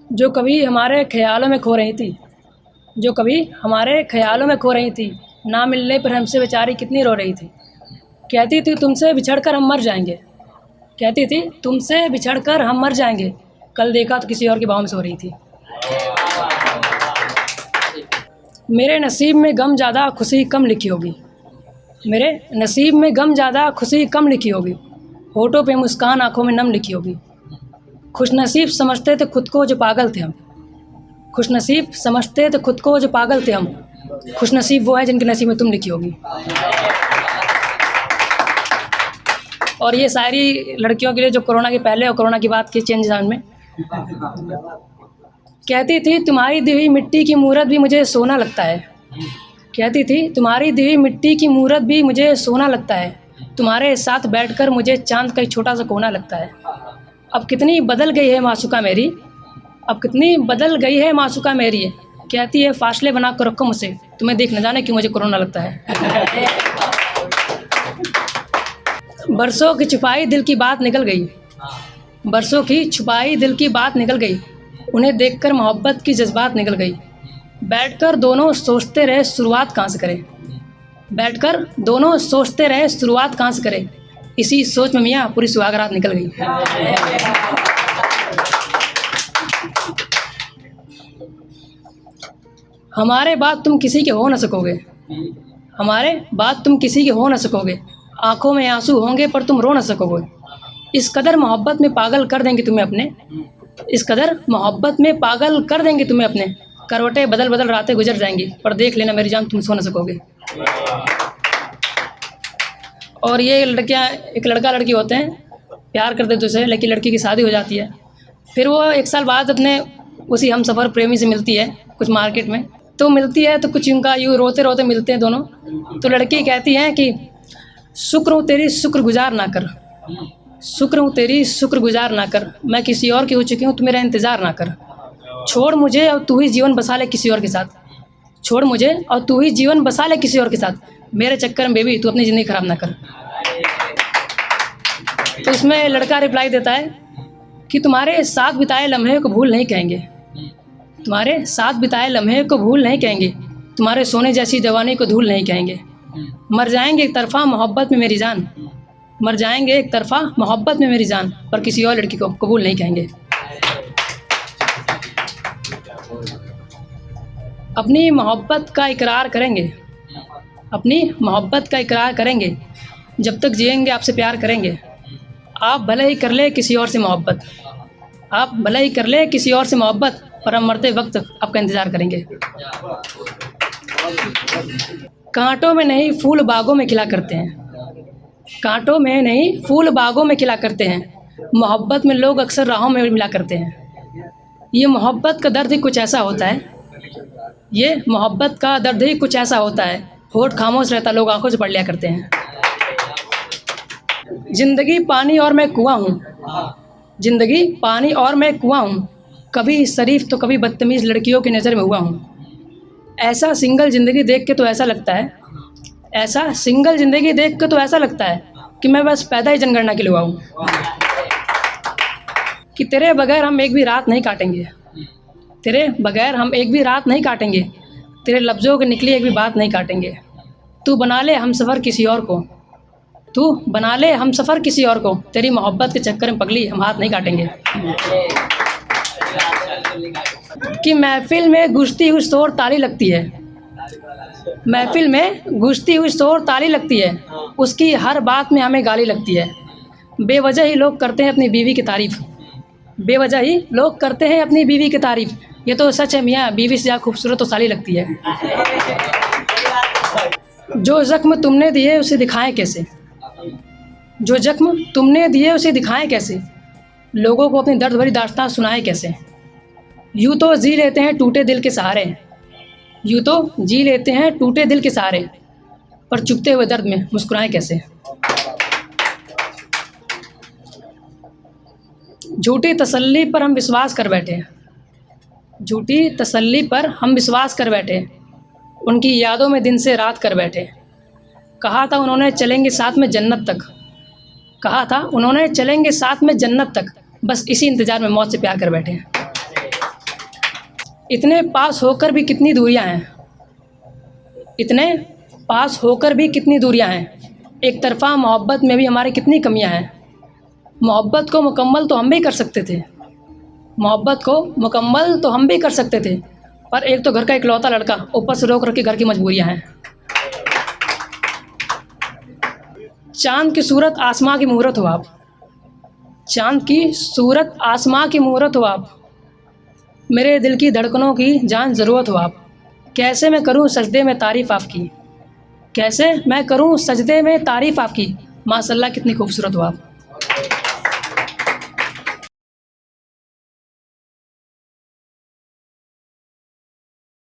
जो कभी हमारे ख़यालों में खो रही थी, जो कभी हमारे ख़यालों में खो रही थी, ना मिलने पर हमसे बेचारी कितनी रो रही थी। कहती थी तुमसे बिछड़कर हम मर जाएंगे, कहती थी तुमसे बिछड़कर हम मर जाएंगे, कल देखा तो किसी और के बाहों में सो रही थी। मेरे नसीब में गम ज़्यादा खुशी कम लिखी होगी, मेरे नसीब में गम ज़्यादा खुशी कम लिखी होगी, होठों पे मुस्कान आँखों में नम लिखी होगी। खुशनसीब समझते थे खुद को जो पागल थे हम, खुशनसीब समझते थे खुद को जो पागल थे हम, खुशनसीब वो हैं जिनके नसीब में तुम लिखी होगी। और ये शायरी लड़कियों के लिए जो कोरोना के पहले और कोरोना की बात की चेंज जोन में। कहती थी तुम्हारी दी हुई मिट्टी की मूरत भी मुझे सोना लगता है, कहती थी तुम्हारी दी हुई मिट्टी की मूरत भी मुझे सोना लगता है, तुम्हारे साथ बैठकर मुझे चांद का एक छोटा सा कोना लगता है। अब कितनी बदल गई है मासूका मेरी, अब कितनी बदल गई है मासूका मेरी, कहती है फासले बना कर रखो मुझसे, तुम्हें देख न जाने क्यों मुझे कोरोना लगता है। बरसों की छुपाई दिल की बात निकल गई, बरसों की छुपाई दिल की बात निकल गई, उन्हें देखकर मोहब्बत की जज्बात निकल गई। बैठकर दोनों सोचते रहे शुरुआत कहाँ से करें, बैठकर दोनों सोचते रहे शुरुआत कहाँ से करें, इसी सोच में मियाँ पूरी सुहागरात निकल गई। हमारे बाद तुम किसी के हो न सकोगे, हमारे बाद तुम किसी के हो न सकोगे, आंखों में आंसू होंगे पर तुम रो न सकोगे। इस कदर मोहब्बत में पागल कर देंगे तुम्हें अपने, इस कदर मोहब्बत में पागल कर देंगे तुम्हें अपने, करवटें बदल बदल रातें गुजर जाएंगी, पर देख लेना मेरी जान तुम सो न सकोगे। और ये लड़कियां, एक लड़का लड़की होते हैं, प्यार करते दूसरे, लेकिन लड़की की शादी हो जाती है, फिर वो 1 साल बाद अपने उसी हम सफ़र प्रेमी से मिलती है कुछ मार्केट में, तो मिलती है तो कुछ उनका यूँ रोते रोते मिलते हैं दोनों। तो लड़की कहती हैं कि शुक्र हूँ तेरी शुक्रगुजार ना कर, शुक्र हूँ तेरी शुक्रगुजार ना कर, मैं किसी और की हो चुकी हूँ तू मेरा इंतज़ार ना कर, छोड़ मुझे और तू ही जीवन बसा ले किसी और के साथ, छोड़ मुझे और तू ही जीवन बसा ले किसी और के साथ, मेरे चक्कर में बेबी तू अपनी ज़िंदगी ख़राब ना कर। तो इसमें लड़का रिप्लाई देता है कि तुम्हारे साथ बिताए लम्हे को भूल नहीं कहेंगे, तुम्हारे साथ बिताए लम्हे को भूल नहीं कहेंगे, तुम्हारे सोने जैसी जवानी को धूल नहीं कहेंगे, मर जाएंगे एक तरफा मोहब्बत में मेरी जान, मर जाएंगे एक तरफा मोहब्बत में मेरी जान, पर किसी और लड़की को कबूल नहीं कहेंगे। अपनी मोहब्बत का इकरार करेंगे, अपनी मोहब्बत का इकरार करेंगे, जब तक जिएंगे आपसे प्यार करेंगे, आप भले ही कर ले किसी और से मोहब्बत, आप भले ही कर ले किसी और से मोहब्बत, पर हम मरते वक्त आपका इंतज़ार करेंगे। कांटों में नहीं फूल बागों में खिला करते हैं, कांटों में नहीं फूल बागों में खिला करते हैं, मोहब्बत में लोग अक्सर राहों में मिला करते हैं। ये मोहब्बत का दर्द ही कुछ ऐसा होता है, ये मोहब्बत का दर्द ही कुछ ऐसा होता है, होठ खामोश रहता लोग आंखों से पढ़ लिया करते हैं। ज़िंदगी पानी और मैं कुआं हूँ, ज़िंदगी पानी और मैं कुआं हूँ, कभी शरीफ तो कभी बदतमीज़ लड़कियों की नज़र में हुआ हूँ। ऐसा सिंगल ज़िंदगी देख के तो ऐसा लगता है, ऐसा सिंगल ज़िंदगी देख के तो ऐसा लगता है कि मैं बस पैदा ही जनगणना के लिए हुआ हूँ, कि तेरे बगैर हम एक भी रात नहीं काटेंगे, तेरे बगैर हम एक भी रात नहीं काटेंगे, तेरे लफ्ज़ों के निकली एक भी बात नहीं काटेंगे। तू बना ले हम सफ़र किसी और को, तू बना ले हम सफ़र किसी और को, तेरी मोहब्बत के चक्कर में पगली हम हाथ नहीं काटेंगे। कि महफिल में गूंजती हुई शोर ताली लगती है, महफिल में गूंजती हुई शोर ताली लगती है, उसकी हर बात में हमें गाली लगती है। बेवजह ही लोग करते हैं अपनी बीवी की तारीफ़, बेवजह ही लोग करते हैं अपनी बीवी की तारीफ़, ये तो सच है मियाँ बीवी से ज़्यादा खूबसूरत तो साली लगती है। जो ज़ख्म तुमने दिए उसे दिखाएं कैसे, जो ज़ख्म तुमने दिए उसे दिखाएं कैसे, लोगों को अपनी दर्द भरी दास्तां सुनाएं कैसे। यूँ तो जी लेते हैं टूटे दिल के सहारे, यूँ तो जी लेते हैं टूटे दिल के सहारे, पर चुभते हुए दर्द में मुस्कुराएं कैसे। झूठी तसल्ली पर हम विश्वास कर बैठे, झूठी तसल्ली पर हम विश्वास कर बैठे, उनकी यादों में दिन से रात कर बैठे। कहा था उन्होंने चलेंगे साथ में जन्नत तक, कहा था उन्होंने चलेंगे साथ में जन्नत तक, बस इसी इंतज़ार में मौत से प्यार कर बैठे हैं। इतने पास होकर भी कितनी दूरियां हैं, इतने पास होकर भी कितनी दूरियां हैं। एक तरफ़ा मोहब्बत में भी हमारी कितनी कमियां हैं। मोहब्बत को मुकम्मल तो हम भी कर सकते थे, मोहब्बत को मुकम्मल तो हम भी कर सकते थे, पर एक तो घर का इकलौता लड़का, ऊपर से रोक रखी घर की मजबूरियां हैं। चाँद की सूरत आसमां की मूरत हो आप, चाँद की सूरत आसमां की मूरत हो आप, मेरे दिल की धड़कनों की जान ज़रूरत हो आप। कैसे मैं करूं सजदे में तारीफ़ आपकी, कैसे मैं करूं सजदे में तारीफ़ आपकी, माशाअल्लाह कितनी खूबसूरत हो आप।